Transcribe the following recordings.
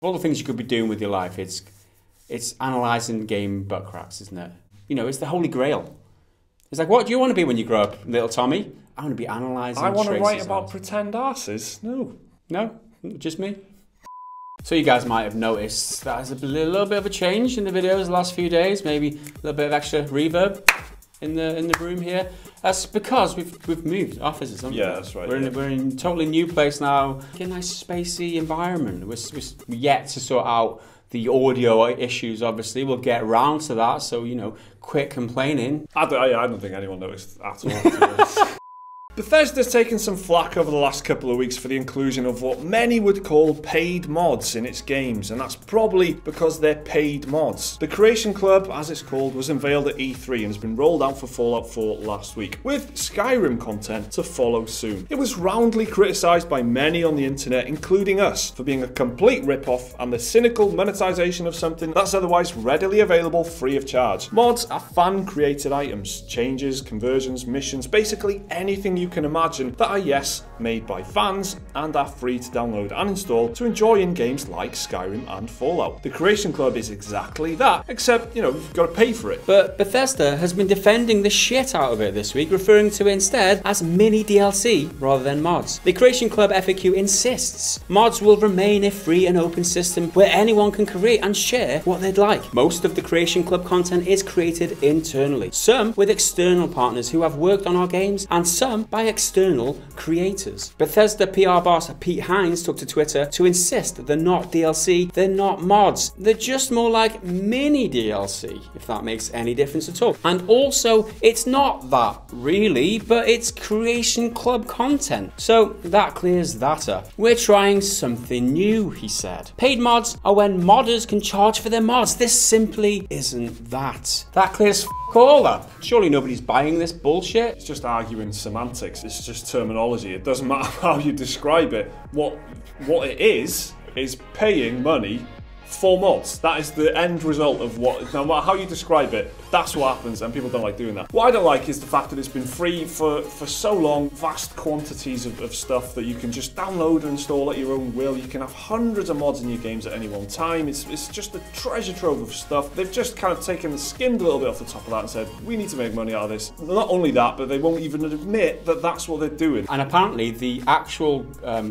all the things you could be doing with your life, it's analysing game butt cracks, isn't it? You know, it's the holy grail. It's like, what do you want to be when you grow up, little Tommy? I want to be analysing. I want to write about pretend arses. No, just me. So you guys might have noticed that there's a little bit of a change in the videos the last few days. Maybe a little bit of extra reverb in the room here. That's because we've moved offices, haven't we? Yeah, that's right. We're in a totally new place now. A nice spacey environment. We're yet to sort out the audio issues, obviously. We'll get round to that, so, you know, quit complaining. I don't think anyone noticed at all. Bethesda's taken some flack over the last couple of weeks for the inclusion of what many would call paid mods in its games, and that's probably because they're paid mods. The Creation Club, as it's called, was unveiled at E3 and has been rolled out for Fallout 4 last week, with Skyrim content to follow soon. It was roundly criticised by many on the internet, including us, for being a complete rip-off and the cynical monetization of something that's otherwise readily available free of charge. Mods are fan-created items, changes, conversions, missions, basically anything you can imagine that are, yes, made by fans and are free to download and install to enjoy in games like Skyrim and Fallout. The Creation Club is exactly that, except, you know, you've got to pay for it. But Bethesda has been defending the shit out of it this week, referring to it instead as mini DLC rather than mods. The Creation Club FAQ insists mods will remain a free and open system where anyone can create and share what they'd like. Most of the Creation Club content is created internally, some with external partners who have worked on our games, and some by external creators. Bethesda PR boss Pete Hines took to Twitter to insist that they're not DLC, they're not mods, they're just more like mini DLC, if that makes any difference at all. And also, it's not that really, but it's Creation Club content. So that clears that up. We're trying something new, he said. Paid mods are when modders can charge for their mods. This simply isn't that. That clears all up. Surely nobody's buying this bullshit. It's just arguing semantics. It's just terminology. It doesn't matter how you describe it. What it is paying money for mods. That is the end result of what, no matter how you describe it, that's what happens, and people don't like doing that. What I don't like is the fact that it's been free for so long, vast quantities of stuff that you can just download and install at your own will. You can have hundreds of mods in your games at any one time. It's just a treasure trove of stuff. They've just kind of skimmed a little bit off the top of that and said, we need to make money out of this. Not only that, but they won't even admit that that's what they're doing. And apparently the actual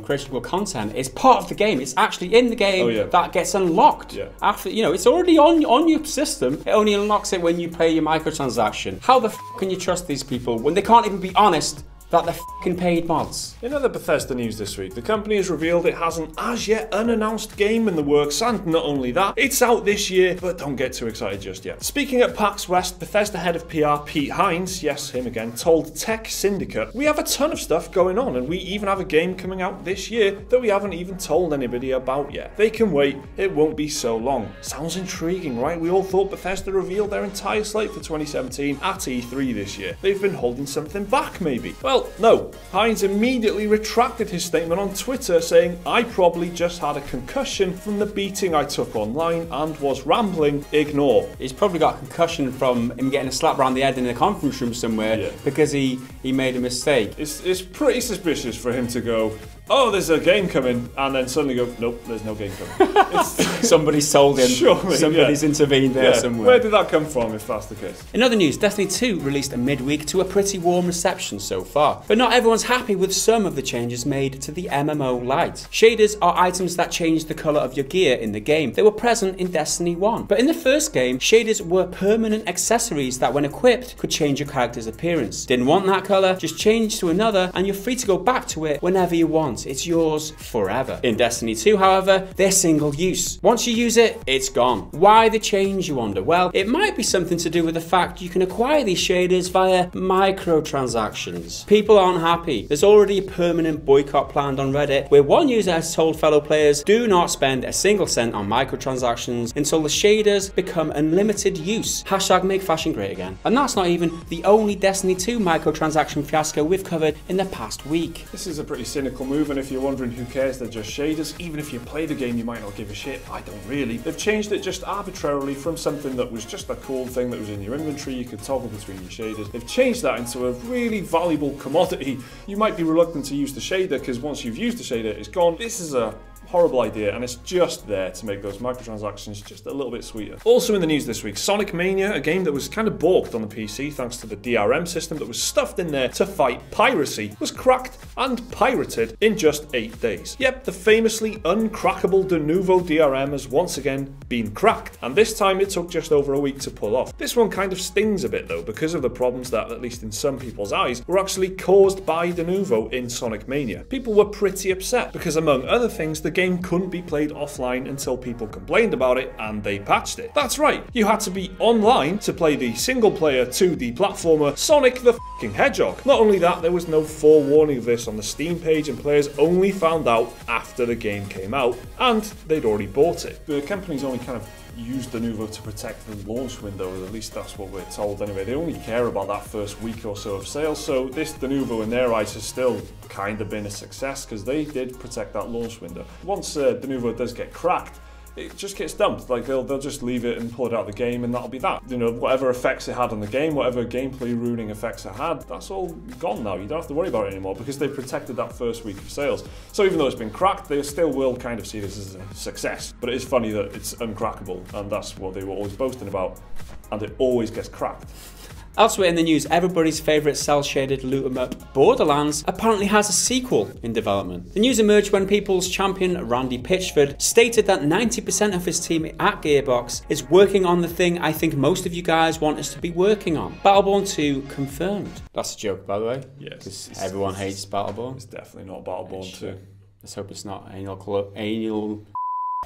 Creation Club content is part of the game. It's actually in the game that gets unlocked. Yeah. After, you know, it's already on your system. It only unlocks it when you pay your microtransaction. How the f can you trust these people when they can't even be honest that they're f***ing paid mods? In other Bethesda news this week, the company has revealed it has an as yet unannounced game in the works, and not only that, it's out this year, but don't get too excited just yet. Speaking at PAX West, Bethesda head of PR Pete Hines, yes, him again, told Tech Syndicate, we have a ton of stuff going on, and we even have a game coming out this year that we haven't even told anybody about yet. They can wait, it won't be so long. Sounds intriguing, right? We all thought Bethesda revealed their entire slate for 2017 at E3 this year. They've been holding something back, maybe. Well, no. Hines immediately retracted his statement on Twitter, saying, I probably just had a concussion from the beating I took online and was rambling, ignore. He's probably got a concussion from him getting a slap around the head in a conference room somewhere because he made a mistake. It's pretty suspicious for him to go, oh, there's a game coming, and then suddenly go, nope, there's no game coming. Somebody's told him, surely, somebody's intervened there somewhere. Where did that come from, if that's the case? In other news, Destiny 2 released a midweek to a pretty warm reception so far, but not everyone's happy with some of the changes made to the MMO Lite. Shaders are items that change the colour of your gear in the game. They were present in Destiny 1, but in the first game, shaders were permanent accessories that when equipped could change your character's appearance. Didn't want that colour, just change to another and you're free to go back to it whenever you want. It's yours forever. In Destiny 2, however, they're single use. Once you use it, it's gone. Why the change, you wonder? Well, it might be something to do with the fact you can acquire these shaders via microtransactions. People aren't happy. There's already a permanent boycott planned on Reddit where one user has told fellow players, do not spend a single cent on microtransactions until the shaders become unlimited use. Hashtag make fashion great again. And that's not even the only Destiny 2 microtransaction fiasco we've covered in the past week. This is a pretty cynical move, and if you're wondering who cares, they're just shaders. Even if you play the game, you might not give a shit. I don't really. They've changed it just arbitrarily from something that was just a cool thing that was in your inventory, you could toggle between your shaders. They've changed that into a really valuable commodity. You might be reluctant to use the shader because once you've used the shader, it's gone. This is a horrible idea, and it's just there to make those microtransactions just a little bit sweeter. Also in the news this week, Sonic Mania, a game that was kind of balked on the PC thanks to the DRM system that was stuffed in there to fight piracy, was cracked and pirated in just 8 days. Yep, the famously uncrackable Denuvo DRM has once again been cracked, and this time it took just over a week to pull off. This one kind of stings a bit though, because of the problems that, at least in some people's eyes, were actually caused by Denuvo in Sonic Mania. People were pretty upset because, among other things, the game couldn't be played offline until people complained about it and they patched it. That's right, you had to be online to play the single-player 2D platformer Sonic the f***ing Hedgehog. Not only that, there was no forewarning of this on the Steam page, and players only found out after the game came out, and they'd already bought it. The company's only kind of used Denuvo to protect the launch window, at least that's what we're told anyway. They only care about that first week or so of sales, so this Denuvo in their eyes has still kind of been a success because they did protect that launch window. Once Denuvo does get cracked, it just gets dumped. Like they'll just leave it and pull it out of the game, and that'll be that. You know, whatever effects it had on the game, whatever gameplay ruining effects it had, that's all gone now. You don't have to worry about it anymore because they protected that first week of sales. So even though it's been cracked, they still will kind of see this as a success. But it is funny that it's uncrackable, and that's what they were always boasting about, and it always gets cracked. Elsewhere in the news, everybody's favourite cel-shaded loot 'em up Borderlands apparently has a sequel in development. The news emerged when People's champion Randy Pitchford stated that 90% of his team at Gearbox is working on the thing I think most of you guys want us to be working on. Battleborn 2 confirmed. That's a joke, by the way. Yes. Because everyone hates Battleborn. It's definitely not Battleborn 2. Let's hope it's not anal.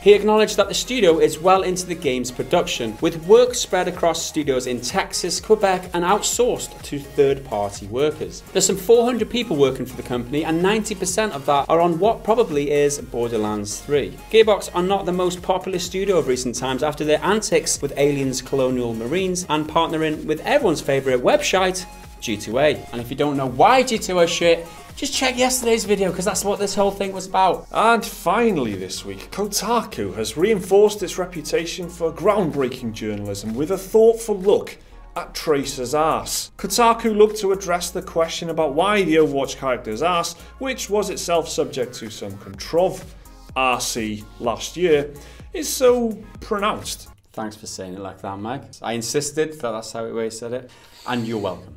He acknowledged that the studio is well into the game's production, with work spread across studios in Texas, Quebec, and outsourced to third-party workers. There's some 400 people working for the company, and 90% of that are on what probably is Borderlands 3. Gearbox are not the most popular studio of recent times after their antics with Aliens Colonial Marines and partnering with everyone's favourite website, G2A. And if you don't know why G2A shit, just check yesterday's video, because that's what this whole thing was about. And finally this week, Kotaku has reinforced its reputation for groundbreaking journalism with a thoughtful look at Tracer's arse. Kotaku looked to address the question about why the Overwatch character's arse, which was itself subject to some controversy last year, is so pronounced. Thanks for saying it like that, Mike. I insisted that that's how he said it, and you're welcome.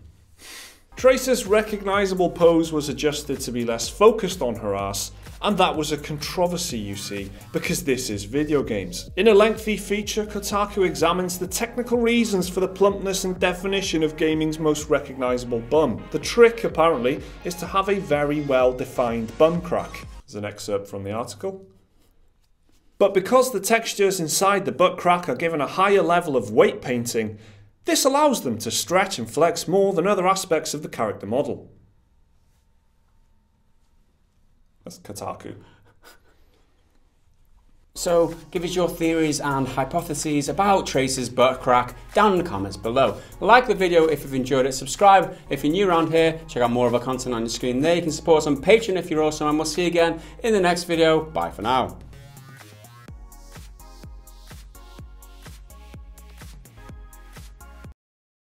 Tracer's recognisable pose was adjusted to be less focused on her ass, and that was a controversy, you see, because this is video games. In a lengthy feature, Kotaku examines the technical reasons for the plumpness and definition of gaming's most recognisable bum. The trick, apparently, is to have a very well-defined bum crack. There's an excerpt from the article. But because the textures inside the butt crack are given a higher level of weight painting, this allows them to stretch and flex more than other aspects of the character model. That's Kotaku. So give us your theories and hypotheses about Tracer's butt crack down in the comments below. Like the video if you've enjoyed it, subscribe if you're new around here, check out more of our content on your screen there. You can support us on Patreon if you're awesome, and we'll see you again in the next video. Bye for now.